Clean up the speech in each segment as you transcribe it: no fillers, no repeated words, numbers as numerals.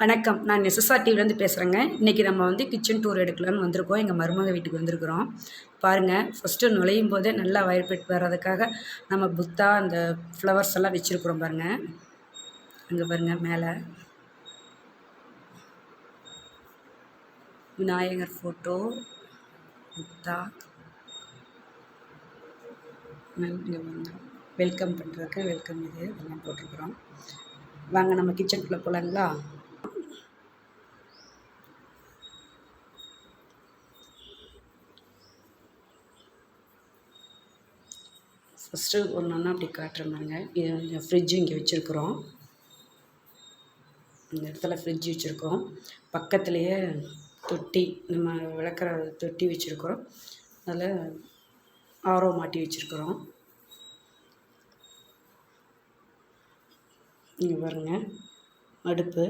வணக்கம். நான் எஸ்எஸ்ஆர் டிவிலேருந்து பேசுகிறேங்க. இன்றைக்கி நம்ம கிச்சன் டூர் எடுக்கலான்னு வந்திருக்கோம். எங்கள் மருமக வீட்டுக்கு வந்திருக்கிறோம். பாருங்கள், ஃபஸ்ட்டு நுழையும் போதே நல்லா வைப்ரேட் வர்றதுக்காக நம்ம புத்தா அந்த ஃப்ளவர்ஸ் எல்லாம் வச்சுருக்குறோம் பாருங்கள். அங்கே பாருங்கள், மேலே விநாயகர் ஃபோட்டோ, புத்தா, இங்கே பாருங்கள், வெல்கம் பண்ணுறதுக்கு வெல்கம் இதெல்லாம் போட்டிருக்குறோம். வாங்க நம்ம கிச்சனுக்குள்ளே போகலாங்களா? ஃபஸ்ட்டு ஒன்று அப்படி காட்டுறேன் பாருங்க. இது ஃப்ரிட்ஜு இங்கே வச்சுருக்குறோம். இந்த இடத்துல ஃப்ரிட்ஜ் வச்சுருக்கோம். பக்கத்துலேயே தொட்டி, நம்ம விளக்குற தொட்டி வச்சுருக்குறோம். அதில் ஆரோ மாட்டி வச்சுருக்குறோம். இங்கே பாருங்கள், அடுப்பு.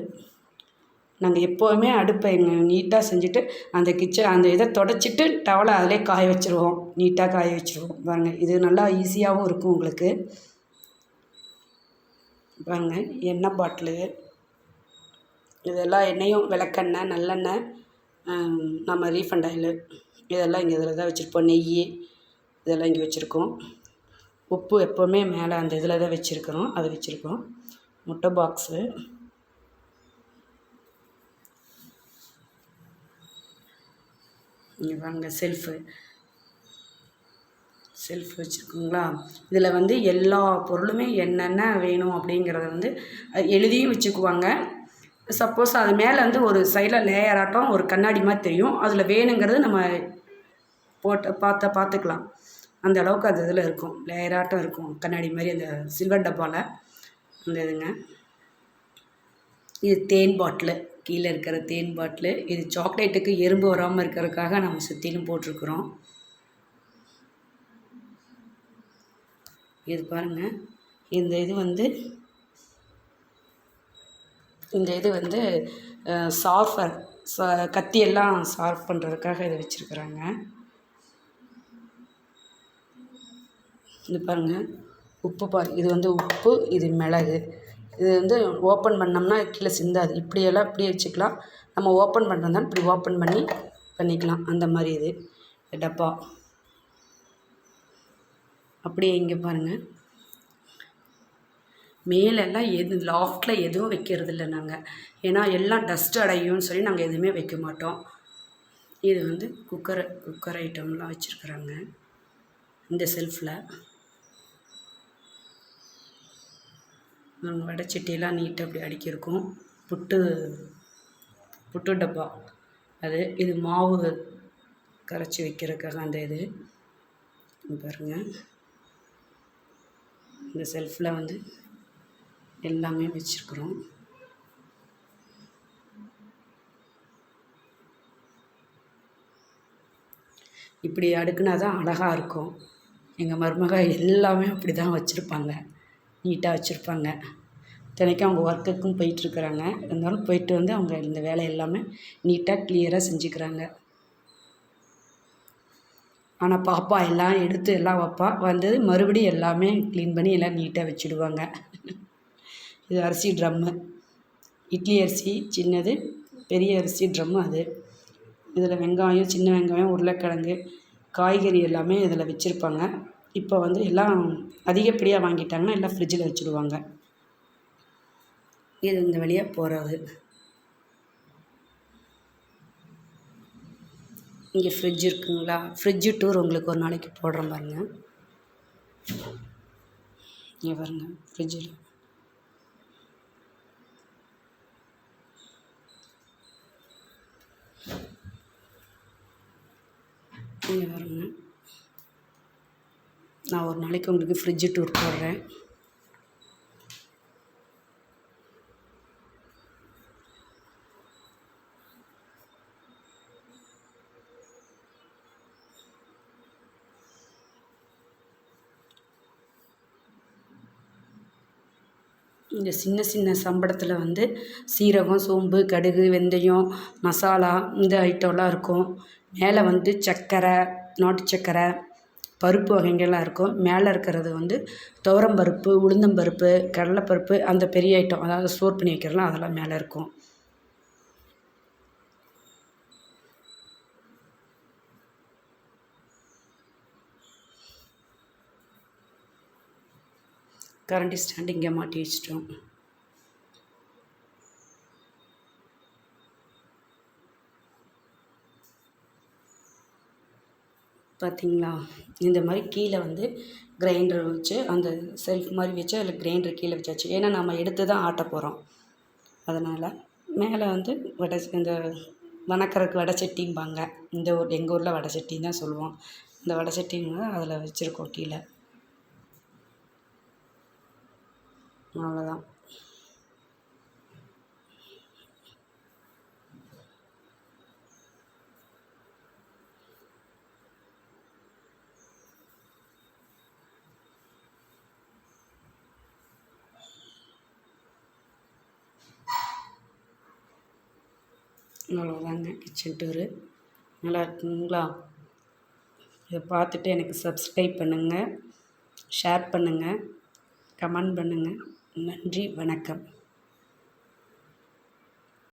நாங்கள் எப்போவுமே அடுப்பை நீட்டாக செஞ்சுட்டு அந்த அந்த இதை தொடச்சிட்டு டவலை அதிலே காய வச்சுருவோம். நீட்டாக காய வச்சுருவோம். பாருங்கள், இது நல்லா ஈஸியாகவும் இருக்கும் உங்களுக்கு. பாருங்கள், எண்ணெய் பாட்டிலு, இதெல்லாம் எண்ணெயும் விளக்கெண்ணெய், நல்லெண்ணெய், நம்ம ரீஃபண்ட் ஆயில் இதெல்லாம் இங்கே இதில் தான் வச்சுருப்போம். நெய் இதெல்லாம் இங்கே வச்சுருக்கோம். உப்பு எப்போவுமே மேலே அந்த இதில் தான் வச்சுருக்கிறோம், அதை வச்சுருக்கோம். முட்டை பாக்ஸு, இங்கே வாங்க, செல்ஃபு வச்சுருக்குங்களா. இதில் எல்லா பொருளுமே என்னென்ன வேணும் அப்படிங்கிறத எழுதியும் வச்சுக்குவாங்க. சப்போஸ் அது மேலே ஒரு சைடில் லேயராட்டம் ஒரு கண்ணாடி மாதிரி தெரியும். அதில் வேணுங்கிறது நம்ம பார்த்துக்கலாம். அந்த அளவுக்கு அது இதில் இருக்கும், லேயராட்டம் இருக்கும், கண்ணாடி மாதிரி அந்த சில்வர் டப்பாவில் அந்த இதுங்க. இது தேன் பாட்டிலு, கீழே இருக்கிற தேன் பாட்டிலு. இது சாக்லேட்டுக்கு எறும்பு வராமல் இருக்கிறதுக்காக நம்ம சுற்றிலும் போட்டிருக்குறோம். இது பாருங்கள், இந்த இது ஷார்ஃபர், கத்தியெல்லாம் ஷார்ப் பண்ணுறதுக்காக இதை வச்சுருக்குறாங்க. இது பாருங்கள், உப்பு இது உப்பு, இது மிளகு. இது ஓப்பன் பண்ணோம்னா கீழே சிந்தாது. இப்படியெல்லாம் இப்படியே வச்சுக்கலாம். நம்ம ஓப்பன் பண்ணுறதா இப்படி ஓப்பன் பண்ணிக்கலாம். அந்த மாதிரி இது டப்பா. அப்படியே இங்கே பாருங்கள், மேலெல்லாம் லாஃப்டில் எதுவும் வைக்கிறதில்ல நாங்கள். ஏன்னா எல்லாம் டஸ்ட் அடையும்னு சொல்லி நாங்கள் எதுவுமே வைக்க மாட்டோம். இது குக்கர் ஐட்டம்லாம் வச்சுருக்குறாங்க இந்த செல்ஃபில். நாங்கள் வடைச்சட்டியெல்லாம் நீட்டாக அப்படி அடுக்கியிருக்கோம். புட்டு டப்பா இது மாவு கரைச்சி வைக்கிறதுக்காக அந்த இது பாருங்கள். இந்த செல்ஃபில் எல்லாமே வச்சுருக்குறோம். இப்படி அடுக்குனா தான் அழகாக இருக்கும். எங்கள் மருமக எல்லாமே அப்படி தான் வச்சுருப்பாங்க, நீட்டாக வச்சுருப்பாங்க. தினைக்கும் அவங்க ஒர்க்குக்கும் போயிட்டுருக்குறாங்க. இருந்தாலும் போயிட்டு அவங்க இந்த வேலை எல்லாமே நீட்டாக கிளியராக செஞ்சுக்கிறாங்க. ஆனால் பாப்பா எல்லாம் எடுத்து எல்லாம் வைப்பா, மறுபடியும் எல்லாமே க்ளீன் பண்ணி எல்லாம் நீட்டாக வச்சுடுவாங்க. இது அரிசி ட்ரம்மு, இட்லி அரிசி சின்னது, பெரிய அரிசி ட்ரம்மு அது. இதில் வெங்காயம், சின்ன வெங்காயம், உருளைக்கிழங்கு, காய்கறி எல்லாமே இதில் வச்சுருப்பாங்க. இப்போ எல்லாம் அதிகப்படியாக வாங்கிட்டாங்கன்னா எல்லாம் ஃப்ரிட்ஜில் வச்சுடுவாங்க. இது இந்த வழியாக போகிறது. இங்கே ஃப்ரிட்ஜ் இருக்குங்களா, ஃப்ரிட்ஜு டூர் உங்களுக்கு ஒரு நாளைக்கு போடுறேன் பாருங்கள். இங்கே பாருங்கள், ஃப்ரிட்ஜில் இங்கே பாருங்கள். நான் ஒரு நாளைக்கு உங்களுக்கு ஃப்ரிட்ஜு டூர் போடுறேன். இந்த சின்ன சின்ன சம்பளத்தில் சீரகம், சோம்பு, கடுகு, வெந்தயம், மசாலா இந்த ஐட்டம்லாம் இருக்கும். மேலே சர்க்கரை, நாட்டு சர்க்கரை, பருப்பு வகைகள்லாம் இருக்கும். மேலே இருக்கிறது துவரம்பருப்பு, உளுந்தம்பருப்பு, கடலைப்பருப்பு, அந்த பெரிய ஐட்டம், அதாவது ஸ்டோர் பண்ணி வைக்கிறதுலாம் அதெல்லாம் மேலே இருக்கும். கரண்டி ஸ்டாண்ட் இங்கே மாட்டி வச்சிட்டோம். பார்த்தீங்களா, இந்த மாதிரி கீழே வந்து கிரைண்டர் வச்சு அந்த செல்ஃப் மாதிரி வச்சு அதில் கிரைண்டர் கீழே வச்சாச்சு. ஏன்னா நம்ம எடுத்து தான் ஆட்ட போகிறோம். அதனால் மேலே வந்து இந்த வணக்கறதுக்கு வடைச்சட்டிம்பாங்க. இந்த ஊர் எங்கள் ஊரில் வடைச்சட்டின்னு தான் சொல்லுவோம். இந்த வடைச்சட்டின்னு அதில் வச்சுருக்கோம் கீழே. அவ்வளோதான். அவ்வளோதாங்க கிச்சன் டூரு. நல்லா இருக்குங்களா? இதை பார்த்துட்டு எனக்கு சப்ஸ்கிரைப் பண்ணுங்கள், ஷேர் பண்ணுங்கள், கமெண்ட் பண்ணுங்கள். நன்றி, வணக்கம்.